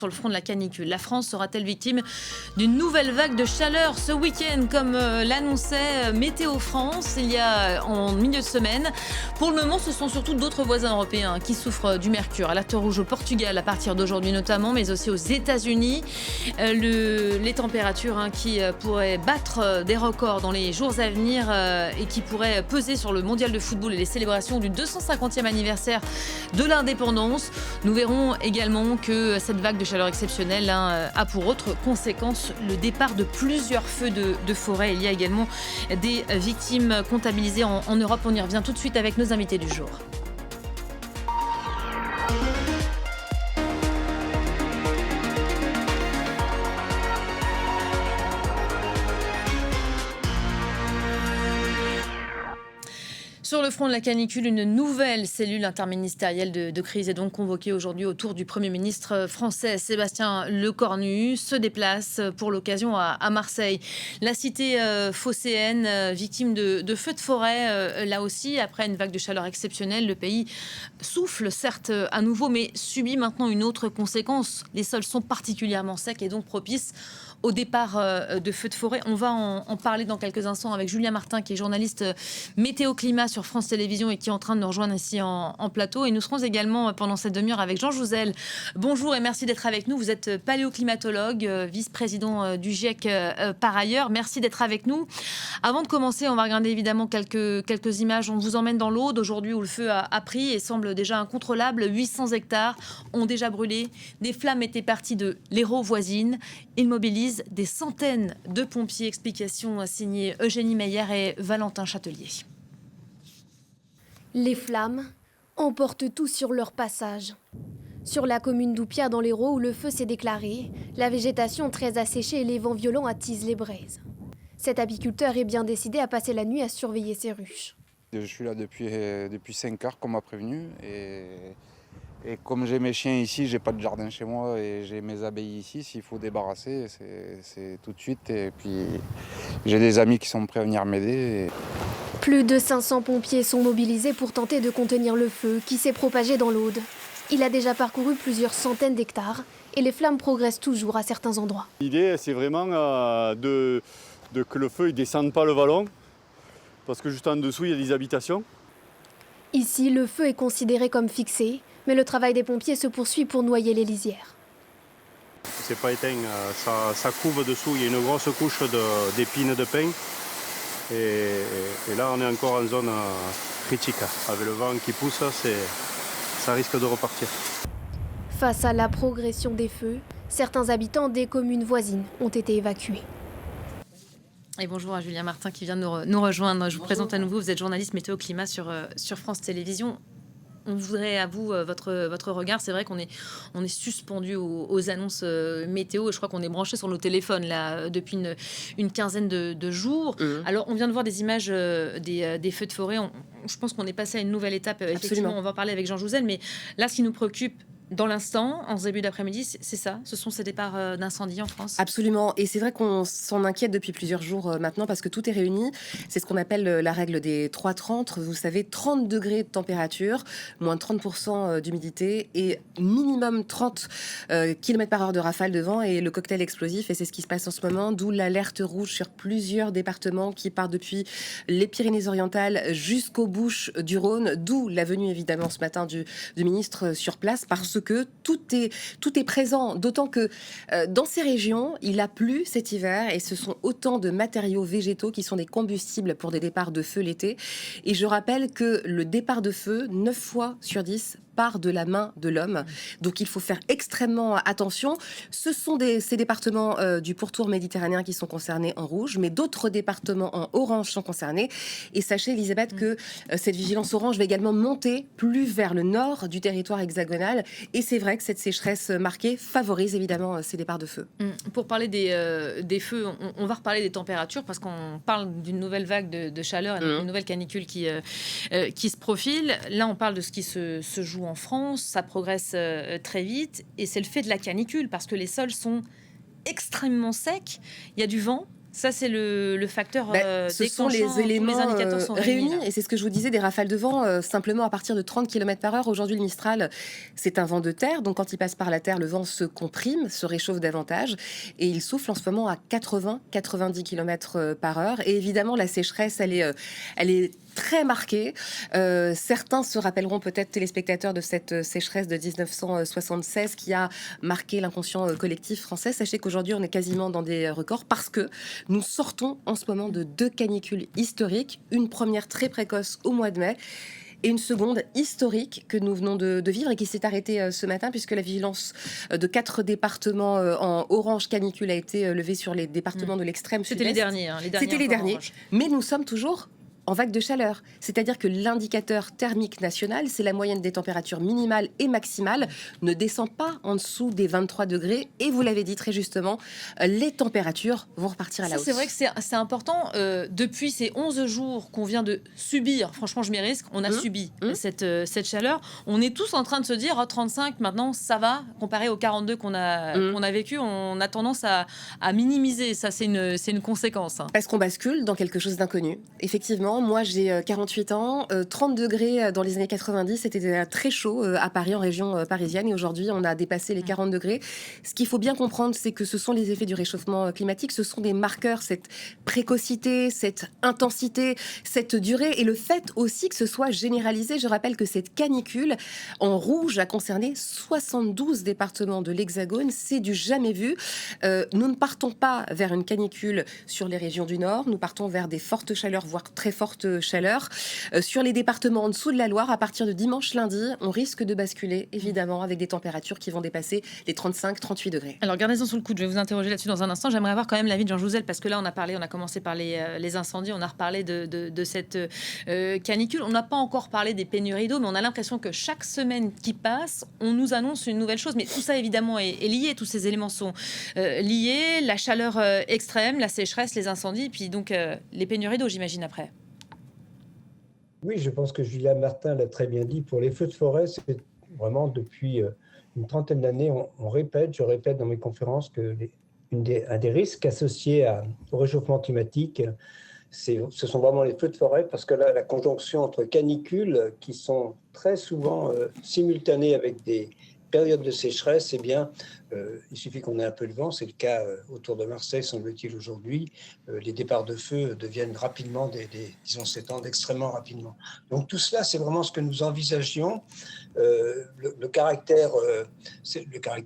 Sur le front de la canicule, la France sera-t-elle victime d'une nouvelle vague de chaleur ce week-end, comme l'annonçait Météo France il y a en milieu de semaine? Pour le moment, ce sont surtout d'autres voisins européens qui souffrent du mercure. Alerte rouge au Portugal à partir d'aujourd'hui notamment, mais aussi aux États-Unis. Les températures qui pourraient battre des records dans les jours à venir et qui pourraient peser sur le mondial de football et les célébrations du 250e anniversaire de l'indépendance. Nous verrons également que cette vague de chaleur exceptionnelle a pour autre conséquence le départ de plusieurs feux de forêt. Il y a également des victimes comptabilisées en Europe. On y revient tout de suite avec nos invités du jour. Sur le front de la canicule, une nouvelle cellule interministérielle de crise est donc convoquée aujourd'hui autour du Premier ministre français Sébastien Lecornu. Se déplace pour l'occasion à Marseille. La cité phocéenne, victime de feux de forêt, là aussi, après une vague de chaleur exceptionnelle, le pays souffle certes à nouveau, mais subit maintenant une autre conséquence. Les sols sont particulièrement secs et donc propices au départ de feux de forêt. On va en parler dans quelques instants avec Julien Martin, qui est journaliste météo-climat sur France Télévisions et qui est en train de nous rejoindre ici en plateau. Et nous serons également pendant cette demi-heure avec Jean Jouzel. Bonjour et merci d'être avec nous. Vous êtes paléoclimatologue, vice-président du GIEC par ailleurs. Merci d'être avec nous. Avant de commencer, on va regarder évidemment quelques images. On vous emmène dans l'Aude aujourd'hui où le feu a pris et semble déjà incontrôlable. 800 hectares ont déjà brûlé. Des flammes étaient parties de l'Hérault voisine. Ils mobilisent des centaines de pompiers. Explication signée Eugénie Meyer et Valentin Châtelier. Les flammes emportent tout sur leur passage. Sur la commune d'Oupia dans l'Hérault où le feu s'est déclaré, la végétation très asséchée et les vents violents attisent les braises. Cet apiculteur est bien décidé à passer la nuit à surveiller ses ruches. Je suis là depuis 5 heures qu'on m'a prévenu et comme j'ai mes chiens ici, j'ai pas de jardin chez moi et j'ai mes abeilles ici, s'il faut débarrasser, c'est tout de suite. Et puis j'ai des amis qui sont prêts à venir m'aider. Plus de 500 pompiers sont mobilisés pour tenter de contenir le feu qui s'est propagé dans l'Aude. Il a déjà parcouru plusieurs centaines d'hectares et les flammes progressent toujours à certains endroits. L'idée, c'est vraiment que le feu ne descende pas le vallon, parce que juste en dessous, il y a des habitations. Ici, le feu est considéré comme fixé, mais le travail des pompiers se poursuit pour noyer les lisières. C'est pas éteint, ça couve dessous, il y a une grosse couche d'épines de pin. Et là, on est encore en zone critique. Avec le vent qui pousse, ça risque de repartir. Face à la progression des feux, certains habitants des communes voisines ont été évacués. Et bonjour à Julien Martin qui vient de nous rejoindre. Je vous présente à nouveau, vous êtes journaliste météo-climat sur France Télévisions. On voudrait à vous votre regard. C'est vrai qu'on est suspendu aux annonces météo. Je crois qu'on est branché sur nos téléphones là depuis une quinzaine de jours. Alors on vient de voir des images des feux de forêt. Je pense qu'on est passé à une nouvelle étape. Effectivement, on va en parler avec Jean Jouzel. Mais là, ce qui nous préoccupe dans l'instant, en ce début d'après-midi, c'est ça. Ce sont ces départs d'incendie en France. Absolument. Et c'est vrai qu'on s'en inquiète depuis plusieurs jours maintenant parce que tout est réuni. C'est ce qu'on appelle la règle des 3-30. Vous savez, 30 degrés de température, moins de 30% d'humidité et minimum 30 km/h de rafale de vent et le cocktail explosif. Et c'est ce qui se passe en ce moment, d'où l'alerte rouge sur plusieurs départements qui part depuis les Pyrénées-Orientales jusqu'aux Bouches du Rhône, d'où la venue évidemment ce matin du ministre sur place parce que tout est présent, d'autant que dans ces régions, il a plu cet hiver et ce sont autant de matériaux végétaux qui sont des combustibles pour des départs de feu l'été. Et je rappelle que le départ de feu, 9 fois sur 10, part de la main de l'homme. Donc il faut faire extrêmement attention. Ce sont ces départements du pourtour méditerranéen qui sont concernés en rouge, mais d'autres départements en orange sont concernés. Et sachez, Elisabeth, que cette vigilance orange va également monter plus vers le nord du territoire hexagonal. Et c'est vrai que cette sécheresse marquée favorise évidemment ces départs de feu. Pour parler des feux, on va reparler des températures parce qu'on parle d'une nouvelle vague de chaleur et d'une nouvelle canicule qui se profile. Là, on parle de ce qui se joue en France, ça progresse très vite et c'est le fait de la canicule parce que les sols sont extrêmement secs, il y a du vent, Ça, c'est le facteur Ce sont les déclenchant, tous éléments indicateurs sont réunis, là. et c'est ce que je vous disais des rafales de vent, simplement à partir de 30 km/h. Aujourd'hui, le Mistral, c'est un vent de terre, donc quand il passe par la terre, le vent se comprime, se réchauffe davantage, et il souffle en ce moment à 80-90 km/h. Et évidemment, la sécheresse, elle est très marquée. Certains se rappelleront peut-être, téléspectateurs, de cette sécheresse de 1976 qui a marqué l'inconscient collectif français. Sachez qu'aujourd'hui, on est quasiment dans des records parce que nous sortons en ce moment de 2 canicules historiques, une première très précoce au mois de mai et une seconde historique que nous venons de vivre et qui s'est arrêtée ce matin, puisque la vigilance de 4 départements en orange canicule a été levée sur les départements de l'extrême sud-est. C'était les derniers. C'était les encore derniers, orange. mais nous sommes toujours en vague de chaleur. C'est-à-dire que l'indicateur thermique national, c'est la moyenne des températures minimales et maximales, ne descend pas en dessous des 23 degrés. Et vous l'avez dit très justement, les températures vont repartir à la hausse. C'est vrai que c'est important. Depuis ces 11 jours qu'on vient de subir, franchement, je m'y risque, on a subi cette chaleur. On est tous en train de se dire, 35, maintenant, ça va, comparé aux 42 qu'on a vécu. On a tendance à minimiser. Ça, c'est une conséquence. Parce qu'on bascule dans quelque chose d'inconnu. Effectivement, moi, j'ai 48 ans. 30 degrés dans les années 90, c'était déjà très chaud à Paris, en région parisienne. Et aujourd'hui, on a dépassé les 40 degrés. Ce qu'il faut bien comprendre, c'est que ce sont les effets du réchauffement climatique. Ce sont des marqueurs, cette précocité, cette intensité, cette durée. Et le fait aussi que ce soit généralisé. Je rappelle que cette canicule en rouge a concerné 72 départements de l'Hexagone. C'est du jamais vu. Nous ne partons pas vers une canicule sur les régions du Nord. Nous partons vers des fortes chaleurs, voire très forte chaleur. Sur les départements en dessous de la Loire, à partir de dimanche, lundi, on risque de basculer, évidemment, avec des températures qui vont dépasser les 35-38 degrés. Alors, gardez-en sous le coude, je vais vous interroger là-dessus dans un instant. J'aimerais avoir quand même l'avis de Jean Jouzel, parce que là, on a commencé par les incendies, on a reparlé de cette canicule. On n'a pas encore parlé des pénuries d'eau, mais on a l'impression que chaque semaine qui passe, on nous annonce une nouvelle chose. Mais tout ça, évidemment, est lié. Tous ces éléments sont liés. La chaleur extrême, la sécheresse, les incendies, puis donc les pénuries d'eau, j'imagine, après. Oui, je pense que Julien Martin l'a très bien dit. Pour les feux de forêt, c'est vraiment depuis une trentaine d'années, je répète dans mes conférences que un des risques associés au réchauffement climatique, ce sont vraiment les feux de forêt, parce que là, la conjonction entre canicules qui sont très souvent simultanées avec des périodes de sécheresse, eh bien, il suffit qu'on ait un peu de vent. C'est le cas autour de Marseille, semble-t-il, aujourd'hui. Les départs de feu deviennent rapidement, s'étendent extrêmement rapidement. Donc tout cela, c'est vraiment ce que nous envisagions. Le caractère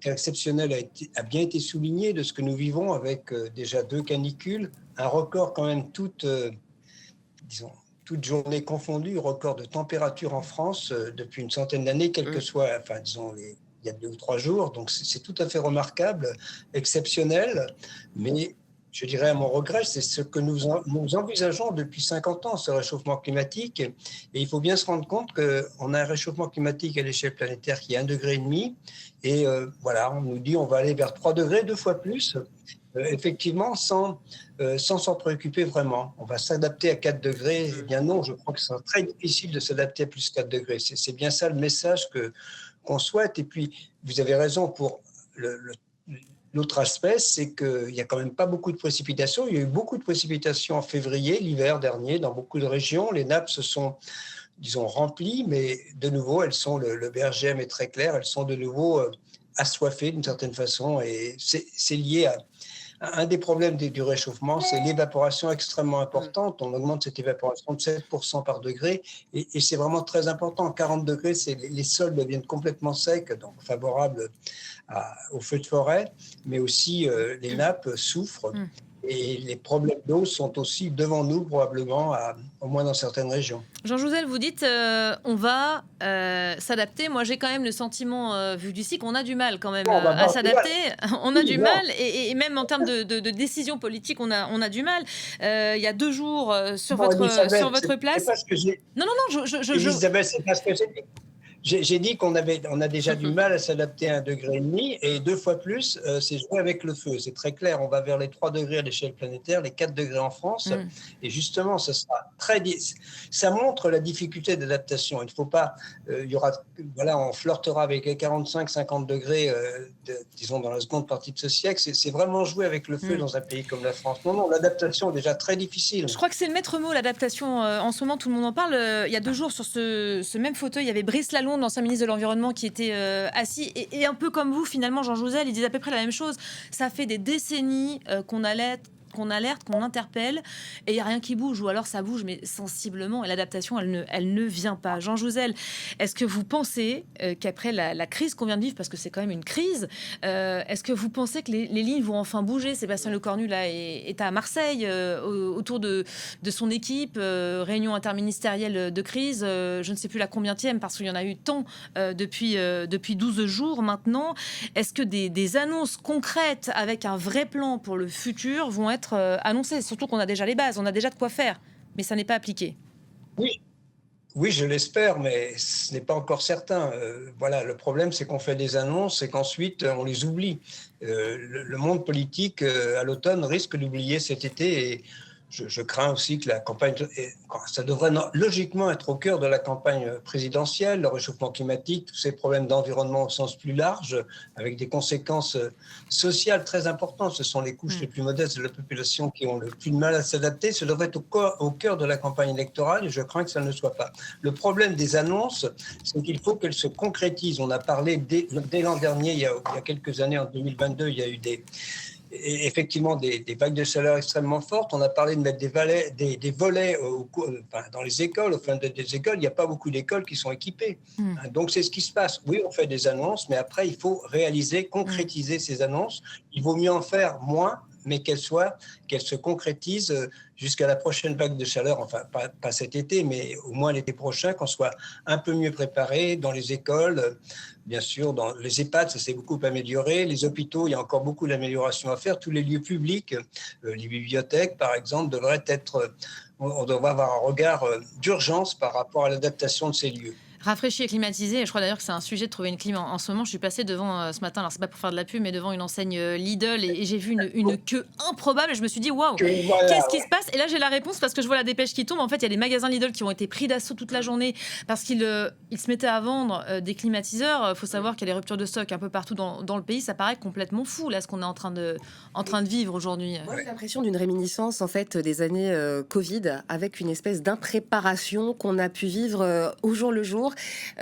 exceptionnel a bien été souligné de ce que nous vivons avec déjà 2 canicules, un record quand même toute journée confondue, record de température en France depuis une centaine d'années, quel que soit, il y a 2 ou 3 jours, donc c'est tout à fait remarquable, exceptionnel, mais je dirais à mon regret, c'est ce que nous envisageons depuis 50 ans, ce réchauffement climatique, et il faut bien se rendre compte qu'on a un réchauffement climatique à l'échelle planétaire qui est 1,5 degré, et voilà, on nous dit on va aller vers 3 degrés, 2 fois plus, effectivement, sans s'en préoccuper vraiment. On va s'adapter à 4 degrés, eh bien non, je crois que c'est très difficile de s'adapter à plus 4 degrés, c'est bien ça le message qu'on souhaite. Et puis, vous avez raison pour l'autre aspect, c'est qu'il n'y a quand même pas beaucoup de précipitations. Il y a eu beaucoup de précipitations en février, l'hiver dernier, dans beaucoup de régions. Les nappes se sont, remplies, mais de nouveau, le BRGM est très clair, elles sont de nouveau assoiffées d'une certaine façon. Et c'est lié à un des problèmes du réchauffement, c'est l'évaporation extrêmement importante. On augmente cette évaporation de 7% par degré, et c'est vraiment très important. 40 degrés, les sols deviennent complètement secs, donc favorables aux feux de forêt, mais aussi les nappes souffrent. Et les problèmes d'eau sont aussi devant nous, probablement, au moins dans certaines régions. Jean Jouzel, vous dites on va s'adapter. Moi, j'ai quand même le sentiment, vu d'ici, qu'on a du mal quand même à s'adapter. On a du mal, et même en termes de décision politique, on a du mal. Il y a 2 jours sur votre place. C'est pas ce que j'ai. Non, Elisabeth, c'est pas ce que j'ai dit. J'ai dit qu'on a déjà du mal à s'adapter à 1,5 degré et 2 fois plus, c'est jouer avec le feu. C'est très clair, on va vers les 3 degrés à l'échelle planétaire, les 4 degrés en France. Et justement, ça montre la difficulté d'adaptation. Il ne faut pas, on flirtera avec les 45-50 degrés, disons, dans la seconde partie de ce siècle. C'est vraiment jouer avec le feu dans un pays comme la France. Non, l'adaptation est déjà très difficile. Je crois que c'est le maître mot, l'adaptation. En ce moment, tout le monde en parle. Il y a 2 jours, sur ce même fauteuil, il y avait Brice Lalonde, l'ancien ministre de l'Environnement, qui était assis. Et un peu comme vous, finalement, Jean Jouzel, il disait à peu près la même chose. Ça fait des décennies qu'on alerte, qu'on interpelle, et il n'y a rien qui bouge, ou alors ça bouge, mais sensiblement, et l'adaptation, elle ne vient pas. Jean Jouzel, est-ce que vous pensez qu'après la crise qu'on vient de vivre, parce que c'est quand même une crise, est-ce que vous pensez que les lignes vont enfin bouger? Sébastien Lecornu, là, est à Marseille, autour de son équipe, réunion interministérielle de crise, je ne sais plus la combienième, parce qu'il y en a eu tant depuis 12 jours maintenant. Est-ce que des annonces concrètes avec un vrai plan pour le futur vont être annoncées? Surtout qu'on a déjà les bases, on a déjà de quoi faire, mais ça n'est pas appliqué. Oui, je l'espère, mais ce n'est pas encore certain. Le problème, c'est qu'on fait des annonces et qu'ensuite, on les oublie. Le monde politique, à l'automne, risque d'oublier cet été, et je crains aussi que la campagne, ça devrait logiquement être au cœur de la campagne présidentielle, le réchauffement climatique, tous ces problèmes d'environnement au sens plus large, avec des conséquences sociales très importantes. Ce sont les couches les plus modestes de la population qui ont le plus de mal à s'adapter. Ça devrait être au cœur de la campagne électorale, et je crains que ça ne le soit pas. Le problème des annonces, c'est qu'il faut qu'elles se concrétisent. On a parlé dès l'an dernier, il y a quelques années, en 2022, il y a eu effectivement des vagues de chaleur extrêmement fortes. On a parlé de mettre des volets dans les écoles. Au fin des écoles, il n'y a pas beaucoup d'écoles qui sont équipées. Donc c'est ce qui se passe. Oui, on fait des annonces, mais après, il faut réaliser, concrétiser ces annonces. Il vaut mieux en faire moins, mais qu'elles se concrétisent jusqu'à la prochaine vague de chaleur, enfin pas cet été, mais au moins l'été prochain, qu'on soit un peu mieux préparé dans les écoles. Bien sûr, dans les EHPAD, ça s'est beaucoup amélioré. Les hôpitaux, il y a encore beaucoup d'améliorations à faire. Tous les lieux publics, les bibliothèques, par exemple, on devrait avoir un regard d'urgence par rapport à l'adaptation de ces lieux. Rafraîchi et climatisé. Je crois d'ailleurs que c'est un sujet de trouver une clim. En ce moment, je suis passée devant, ce matin, alors c'est pas pour faire de la pub, mais devant une enseigne Lidl, et j'ai vu une queue improbable, et je me suis dit, waouh, qu'est-ce qui se passe? Et là, j'ai la réponse, parce que je vois la dépêche qui tombe. En fait, il y a des magasins Lidl qui ont été pris d'assaut toute la journée, parce qu'ils se mettaient à vendre des climatiseurs. Il faut savoir qu'il y a des ruptures de stock un peu partout dans le pays. Ça paraît complètement fou, là, ce qu'on est en train de vivre aujourd'hui. Moi, j'ai l'impression d'une réminiscence, en fait, des années Covid, avec une espèce d'impréparation qu'on a pu vivre au jour le jour.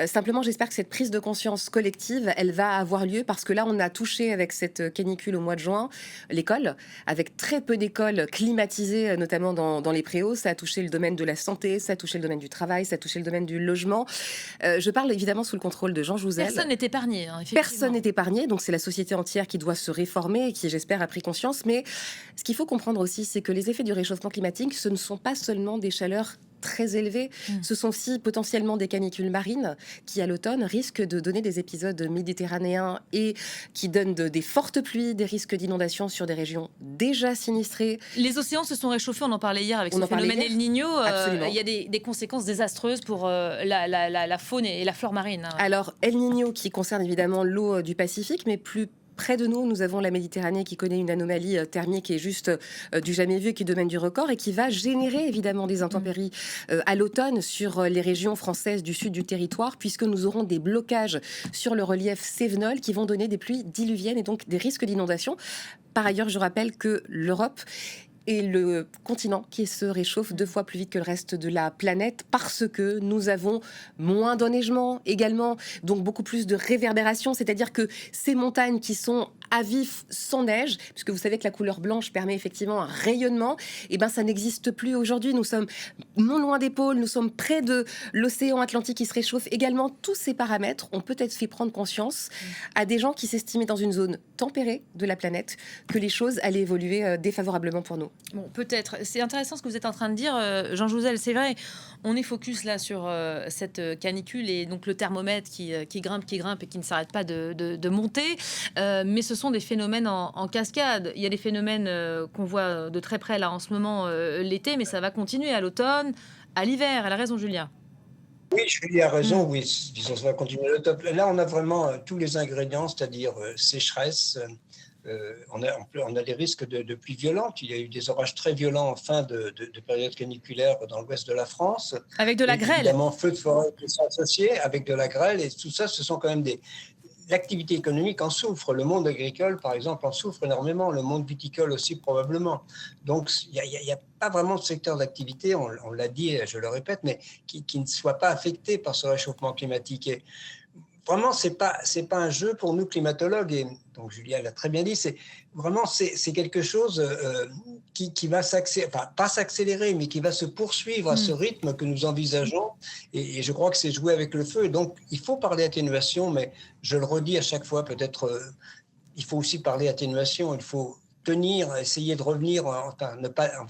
Simplement, j'espère que cette prise de conscience collective, elle va avoir lieu, parce que là, on a touché avec cette canicule au mois de juin l'école, avec très peu d'écoles climatisées, notamment dans les préaux. Ça a touché le domaine de la santé, ça a touché le domaine du travail, ça a touché le domaine du logement. Je parle évidemment sous le contrôle de Jean Jouzel. Personne n'est épargné, effectivement. Personne n'est épargné, donc c'est la société entière qui doit se réformer et qui, j'espère, a pris conscience. Mais ce qu'il faut comprendre aussi, c'est que les effets du réchauffement climatique, ce ne sont pas seulement des chaleurs très élevées, ce sont aussi potentiellement des canicules marines qui, à l'automne, risquent de donner des épisodes méditerranéens et qui donnent des fortes pluies, des risques d'inondation sur des régions déjà sinistrées. Les océans se sont réchauffés, on en parlait hier avec ce phénomène El Niño. Il y a des conséquences désastreuses pour la faune et la flore marine. Alors, El Niño qui concerne évidemment l'eau du Pacifique, mais plus près de nous, nous avons la Méditerranée qui connaît une anomalie thermique qui est juste du jamais vu, qui est domaine du record et qui va générer évidemment des intempéries à l'automne sur les régions françaises du sud du territoire, puisque nous aurons des blocages sur le relief cévenol qui vont donner des pluies diluviennes et donc des risques d'inondation. Par ailleurs, je rappelle que l'Europe et le continent qui se réchauffe 2 fois plus vite que le reste de la planète, parce que nous avons moins d'enneigement également, donc beaucoup plus de réverbération, c'est-à-dire que ces montagnes qui sont à vif sans neige, puisque vous savez que la couleur blanche permet effectivement un rayonnement, et ben ça n'existe plus aujourd'hui. Nous sommes non loin des pôles, nous sommes près de l'océan Atlantique qui se réchauffe également. Tous ces paramètres ont peut-être fait prendre conscience à des gens qui s'estimaient dans une zone tempérée de la planète que les choses allaient évoluer défavorablement pour nous. Bon, peut-être. C'est intéressant ce que vous êtes en train de dire, Jean Jouzel. C'est vrai, on est focus là sur cette canicule et donc le thermomètre qui grimpe et qui ne s'arrête pas de monter. Mais ce sont des phénomènes en cascade. Il y a des phénomènes qu'on voit de très près là en ce moment l'été, mais ça va continuer à l'automne, à l'hiver. Elle a raison, Julia. Oui, Julie a raison, oui, disons, ça va continuer le top. Là, on a vraiment tous les ingrédients, c'est-à-dire sécheresse. On a des risques de pluies violentes. Il y a eu des orages très violents en fin de période caniculaire dans l'ouest de la France. Avec de la grêle. Évidemment, feux de forêt qui sont associés avec de la grêle. Et tout ça, ce sont quand même l'activité économique en souffre. Le monde agricole, par exemple, en souffre énormément. Le monde viticole aussi, probablement. Donc, il n'y a pas vraiment de secteur d'activité, on l'a dit, je le répète, mais qui ne soit pas affecté par ce réchauffement climatique. Et vraiment, c'est pas un jeu pour nous climatologues. Et donc, Julia l'a très bien dit, c'est quelque chose qui va s'accélérer, enfin, pas s'accélérer, mais qui va se poursuivre à ce rythme que nous envisageons. Et je crois que c'est jouer avec le feu. Et donc, il faut parler atténuation, mais je le redis à chaque fois, peut-être, il faut aussi parler atténuation. Il faut tenir, essayer de revenir, on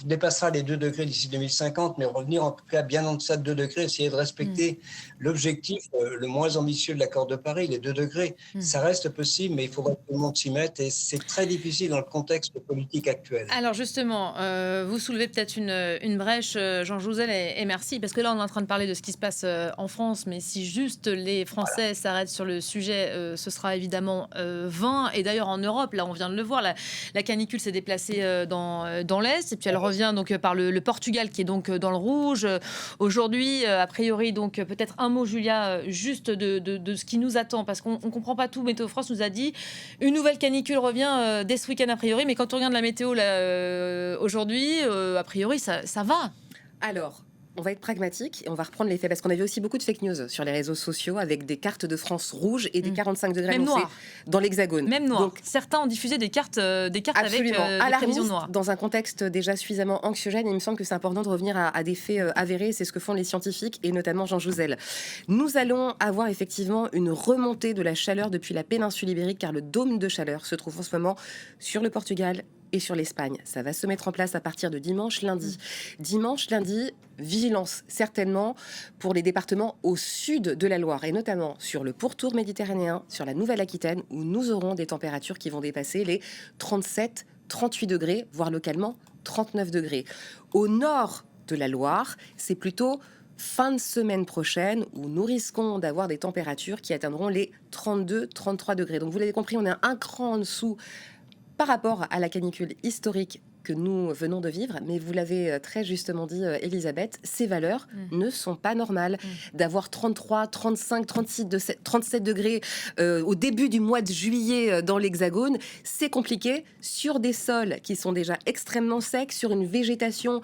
dépassera les 2 degrés d'ici 2050, mais revenir en tout cas bien en deçà de 2 degrés, essayer de respecter l'objectif le moins ambitieux de l'accord de Paris, les 2 degrés. Ça reste possible, mais il faudra que tout le monde s'y mette et c'est très difficile dans le contexte politique actuel. Alors justement, vous soulevez peut-être une brèche, Jean Jouzel, et merci, parce que là on est en train de parler de ce qui se passe en France, mais si juste les Français s'arrêtent sur le sujet, ce sera évidemment vain. Et d'ailleurs en Europe, là on vient de le voir, la canicule s'est déplacée dans l'Est, et puis elle revient donc par le Portugal qui est donc dans le rouge. Aujourd'hui, a priori, donc peut-être un mot, Julia, juste de ce qui nous attend, parce qu'on ne comprend pas tout. Météo France nous a dit une nouvelle canicule revient dès ce week-end a priori, mais quand on regarde la météo là, aujourd'hui, a priori ça va. Alors, on va être pragmatique et on va reprendre les faits, parce qu'on avait aussi beaucoup de fake news sur les réseaux sociaux avec des cartes de France rouges et des 45 degrés annoncés dans l'Hexagone. Même noir. Donc, certains ont diffusé des cartes avec des prévisions noires. Dans un contexte déjà suffisamment anxiogène, il me semble que c'est important de revenir à des faits avérés. C'est ce que font les scientifiques et notamment Jean Jouzel. Nous allons avoir effectivement une remontée de la chaleur depuis la péninsule ibérique, car le dôme de chaleur se trouve en ce moment sur le Portugal et sur l'Espagne. Ça va se mettre en place à partir de dimanche, lundi. Dimanche, lundi, vigilance certainement pour les départements au sud de la Loire, et notamment sur le pourtour méditerranéen, sur la Nouvelle-Aquitaine, où nous aurons des températures qui vont dépasser les 37, 38 degrés, voire localement 39 degrés. Au nord de la Loire, c'est plutôt fin de semaine prochaine où nous risquons d'avoir des températures qui atteindront les 32, 33 degrés. Donc vous l'avez compris, on est un cran en dessous par rapport à la canicule historique que nous venons de vivre, mais vous l'avez très justement dit, Elisabeth, ces valeurs ne sont pas normales. D'avoir 33, 35, 36, 37 degrés au début du mois de juillet dans l'Hexagone, c'est compliqué sur des sols qui sont déjà extrêmement secs, sur une végétation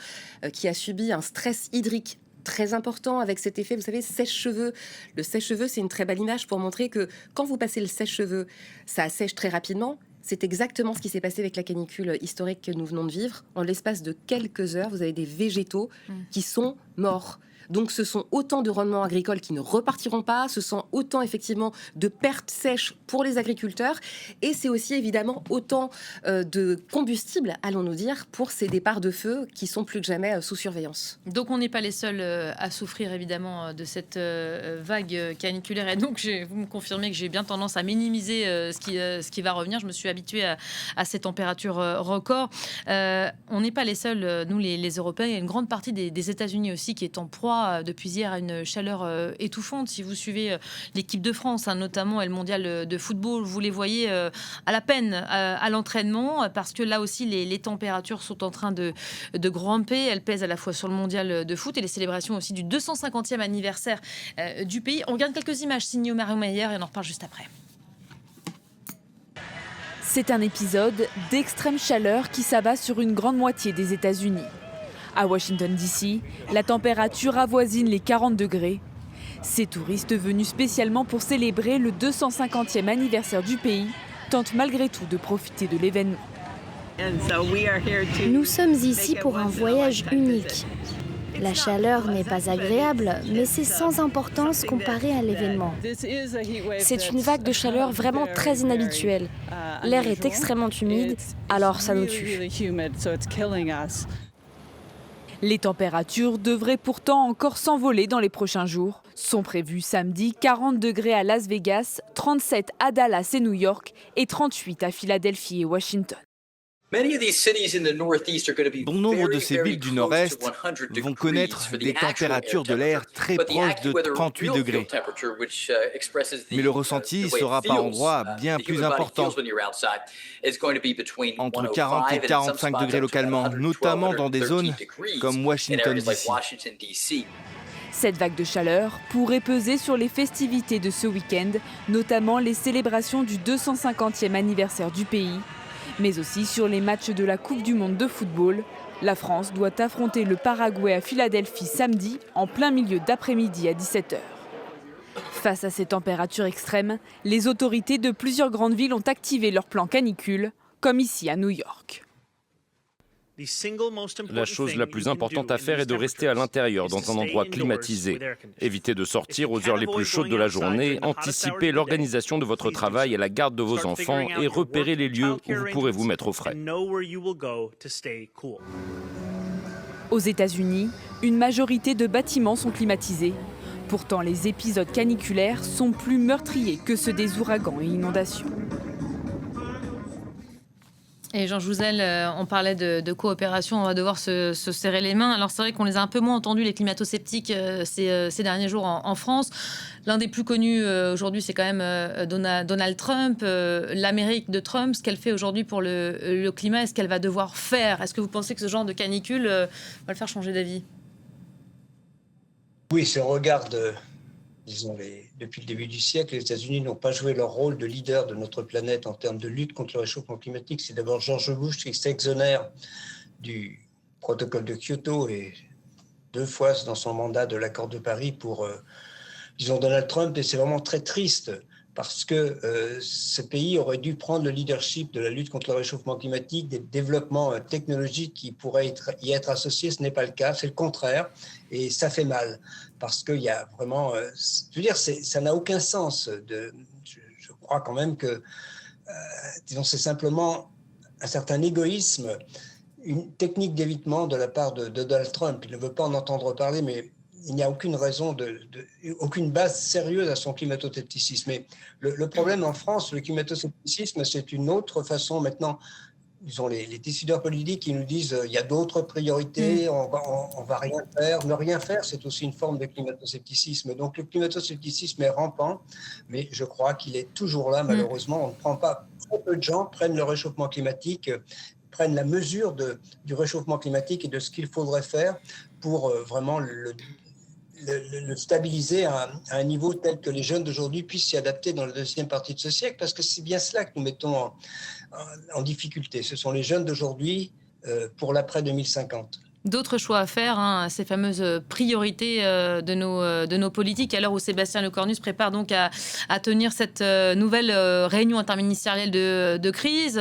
qui a subi un stress hydrique très important avec cet effet, vous savez, sèche-cheveux. Le sèche-cheveux, c'est une très belle image pour montrer que quand vous passez le sèche-cheveux, ça assèche très rapidement. C'est exactement ce qui s'est passé avec la canicule historique que nous venons de vivre. En l'espace de quelques heures, vous avez des végétaux qui sont morts. Donc ce sont autant de rendements agricoles qui ne repartiront pas, ce sont autant effectivement de pertes sèches pour les agriculteurs, et c'est aussi évidemment autant de combustible, allons-nous dire, pour ces départs de feu qui sont plus que jamais sous surveillance. Donc on n'est pas les seuls à souffrir évidemment de cette vague caniculaire, et donc vous me confirmez que j'ai bien tendance à minimiser ce qui va revenir. Je me suis habituée à ces températures records. On n'est pas les seuls, nous les Européens, il y a une grande partie des États-Unis aussi qui est en proie depuis hier à une chaleur étouffante. Si vous suivez l'équipe de France, notamment, et le mondial de football, vous les voyez à la peine à l'entraînement, parce que là aussi les températures sont en train de grimper. Elles pèsent à la fois sur le mondial de foot et les célébrations aussi du 250e anniversaire du pays. On regarde quelques images signées Mario Meyer et on en reparle juste après. C'est un épisode d'extrême chaleur qui s'abat sur une grande moitié des États-Unis. À Washington DC, la température avoisine les 40 degrés. Ces touristes venus spécialement pour célébrer le 250e anniversaire du pays tentent malgré tout de profiter de l'événement. Nous sommes ici pour un voyage unique. La chaleur n'est pas agréable, mais c'est sans importance comparé à l'événement. C'est une vague de chaleur vraiment très inhabituelle. L'air est extrêmement humide, alors ça nous tue. Les températures devraient pourtant encore s'envoler dans les prochains jours. Sont prévus samedi 40 degrés à Las Vegas, 37 à Dallas et New York et 38 à Philadelphie et Washington. Bon nombre de ces villes du nord-est vont connaître des températures de l'air très proches de 38 degrés. Mais le ressenti sera par endroits bien plus important, entre 40 et 45 degrés localement, notamment dans des zones comme Washington DC. Cette vague de chaleur pourrait peser sur les festivités de ce week-end, notamment les célébrations du 250e anniversaire du pays, mais aussi sur les matchs de la Coupe du monde de football. La France doit affronter le Paraguay à Philadelphie samedi, en plein milieu d'après-midi à 17h. Face à ces températures extrêmes, les autorités de plusieurs grandes villes ont activé leur plan canicule, comme ici à New York. La chose la plus importante à faire est de rester à l'intérieur dans un endroit climatisé. Évitez de sortir aux heures les plus chaudes de la journée, anticipez l'organisation de votre travail et la garde de vos enfants et repérez les lieux où vous pourrez vous mettre au frais. Aux États-Unis, une majorité de bâtiments sont climatisés. Pourtant, les épisodes caniculaires sont plus meurtriers que ceux des ouragans et inondations. Et Jean Jouzel, on parlait de coopération, on va devoir se serrer les mains. Alors c'est vrai qu'on les a un peu moins entendus, les climato-sceptiques, ces derniers jours en France. L'un des plus connus aujourd'hui, c'est quand même Donald Trump, l'Amérique de Trump, ce qu'elle fait aujourd'hui pour le climat, est-ce qu'elle va devoir faire? Est-ce que vous pensez que ce genre de canicule va le faire changer d'avis? Oui, si on regarde, disons, depuis le début du siècle, les États-Unis n'ont pas joué leur rôle de leader de notre planète en termes de lutte contre le réchauffement climatique. C'est d'abord George Bush qui s'exonère du protocole de Kyoto et 2 fois dans son mandat de l'accord de Paris pour, disons, Donald Trump. Et c'est vraiment très triste parce que ce pays aurait dû prendre le leadership de la lutte contre le réchauffement climatique, des développements technologiques qui pourraient y être associés. Ce n'est pas le cas, c'est le contraire. Et ça fait mal, parce qu'il y a vraiment... je veux dire, ça n'a aucun sens. Je crois quand même que, disons, c'est simplement un certain égoïsme, une technique d'évitement de la part de Donald Trump. Il ne veut pas en entendre parler, mais il n'y a aucune raison, aucune base sérieuse à son climato-scepticisme. Mais le problème en France, le climato-scepticisme, c'est une autre façon maintenant... Disons, les décideurs politiques qui nous disent il y a d'autres priorités, on va rien faire. Ne rien faire, c'est aussi une forme de climato-scepticisme. Donc le climato-scepticisme est rampant, mais je crois qu'il est toujours là, malheureusement. On ne prend pas, très peu de gens prennent le réchauffement climatique, prennent la mesure du réchauffement climatique et de ce qu'il faudrait faire pour vraiment le stabiliser à un niveau tel que les jeunes d'aujourd'hui puissent s'y adapter dans la deuxième partie de ce siècle, parce que c'est bien cela que nous mettons en difficulté. Ce sont les jeunes d'aujourd'hui pour l'après 2050. D'autres choix à faire, ces fameuses priorités de nos politiques, à l'heure où Sébastien Lecornu se prépare donc à tenir cette nouvelle réunion interministérielle de crise.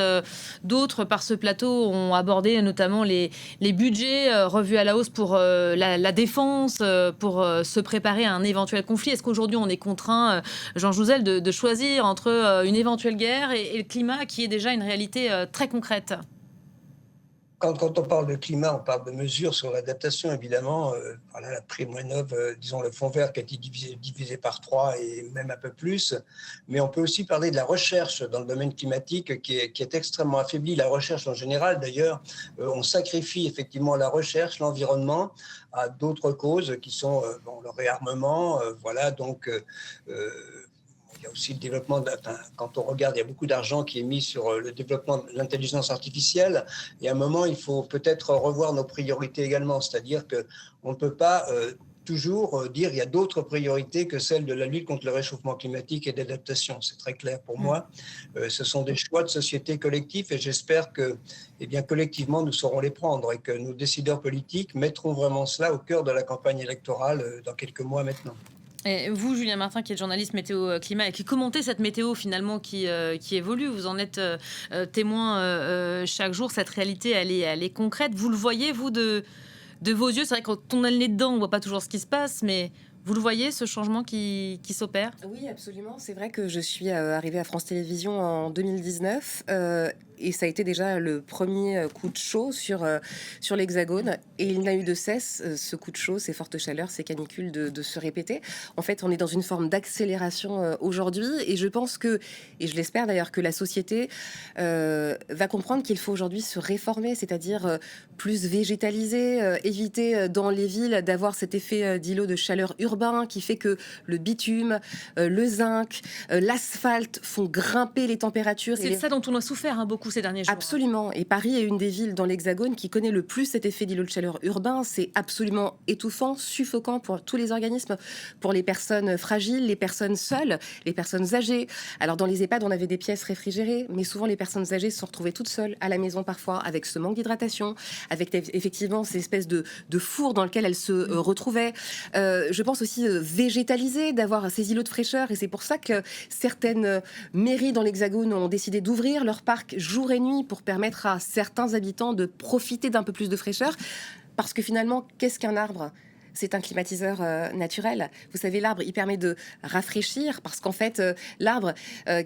D'autres, par ce plateau, ont abordé notamment les budgets revus à la hausse pour la défense, pour se préparer à un éventuel conflit. Est-ce qu'aujourd'hui, on est contraint, Jean Jouzel, de choisir entre une éventuelle guerre et le climat, qui est déjà une réalité très concrète ? Quand on parle de climat, on parle de mesures sur l'adaptation, évidemment. Voilà, la prime Rénov', disons le fonds vert qui a été divisé par 3 et même un peu plus. Mais on peut aussi parler de la recherche dans le domaine climatique qui est extrêmement affaiblie. La recherche en général, d'ailleurs, on sacrifie effectivement la recherche, l'environnement à d'autres causes qui sont le réarmement. Voilà, donc... il y a aussi le développement, quand on regarde, il y a beaucoup d'argent qui est mis sur le développement de l'intelligence artificielle. Et à un moment, il faut peut-être revoir nos priorités également. C'est-à-dire qu'on ne peut pas toujours dire qu'il y a d'autres priorités que celles de la lutte contre le réchauffement climatique et d'adaptation. C'est très clair pour moi. Ce sont des choix de société collectifs et j'espère que, collectivement, nous saurons les prendre et que nos décideurs politiques mettront vraiment cela au cœur de la campagne électorale dans quelques mois maintenant. Et vous, Julien Martin, qui est journaliste météo-climat et qui commentez cette météo finalement qui évolue, vous en êtes témoin chaque jour. Cette réalité, elle est concrète. Vous le voyez, vous, de vos yeux. C'est vrai que quand on a le nez dedans, on ne voit pas toujours ce qui se passe, mais Vous le voyez, ce changement qui s'opère ? Oui, absolument. C'est vrai que je suis arrivée à France Télévisions en 2019 et ça a été déjà le premier coup de chaud sur l'Hexagone. Et il n'a eu de cesse, ce coup de chaud, ces fortes chaleurs, ces canicules, de se répéter. En fait, on est dans une forme d'accélération aujourd'hui et je pense que, et je l'espère d'ailleurs, que la société va comprendre qu'il faut aujourd'hui se réformer, c'est-à-dire plus végétaliser, éviter dans les villes d'avoir cet effet d'îlot de chaleur urbain qui fait que le bitume, le zinc, l'asphalte font grimper les températures. C'est ça dont on a souffert beaucoup ces derniers jours. Absolument. Et Paris est une des villes dans l'Hexagone qui connaît le plus cet effet d'îlot de chaleur urbain. C'est absolument étouffant, suffocant pour tous les organismes, pour les personnes fragiles, les personnes seules, les personnes âgées. Alors dans les EHPAD, on avait des pièces réfrigérées, mais souvent les personnes âgées se sont retrouvées toutes seules à la maison parfois, avec ce manque d'hydratation, avec effectivement ces espèces de fours dans lesquels elles se retrouvaient. Je pense aussi végétaliser, d'avoir ces îlots de fraîcheur. Et c'est pour ça que certaines mairies dans l'Hexagone ont décidé d'ouvrir leur parc jour et nuit pour permettre à certains habitants de profiter d'un peu plus de fraîcheur. Parce que finalement, qu'est-ce qu'un arbre ? C'est un climatiseur naturel. Vous savez, l'arbre, il permet de rafraîchir parce qu'en fait, l'arbre,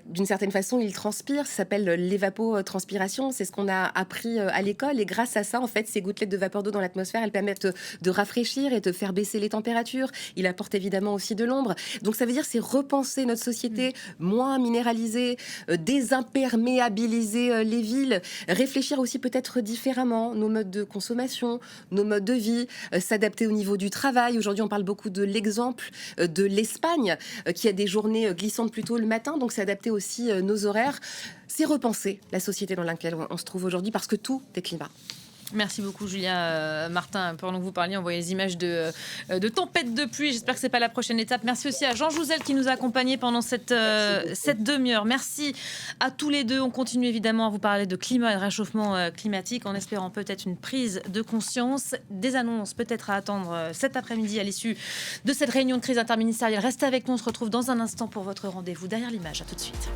d'une certaine façon, il transpire. Ça s'appelle l'évapotranspiration. C'est ce qu'on a appris à l'école. Et grâce à ça, en fait, ces gouttelettes de vapeur d'eau dans l'atmosphère, elles permettent de rafraîchir et de faire baisser les températures. Il apporte évidemment aussi de l'ombre. Donc, ça veut dire c'est repenser notre société, moins minéraliser, désimperméabiliser les villes, réfléchir aussi peut-être différemment nos modes de consommation, nos modes de vie, s'adapter au niveau du travail. Aujourd'hui, on parle beaucoup de l'exemple de l'Espagne qui a des journées glissantes plus tôt le matin, donc c'est adapter aussi nos horaires. C'est repenser la société dans laquelle on se trouve aujourd'hui parce que tout est climat. Merci beaucoup Julia Martin. Pendant que vous parliez, on voyait les images de tempêtes de pluie. J'espère que c'est pas la prochaine étape. Merci aussi à Jean Jouzel qui nous a accompagnés pendant cette demi-heure. Merci à tous les deux. On continue évidemment à vous parler de climat et de réchauffement climatique en espérant peut-être une prise de conscience. Des annonces peut-être à attendre cet après-midi à l'issue de cette réunion de crise interministérielle. Restez avec nous. On se retrouve dans un instant pour votre rendez-vous derrière l'image. À tout de suite.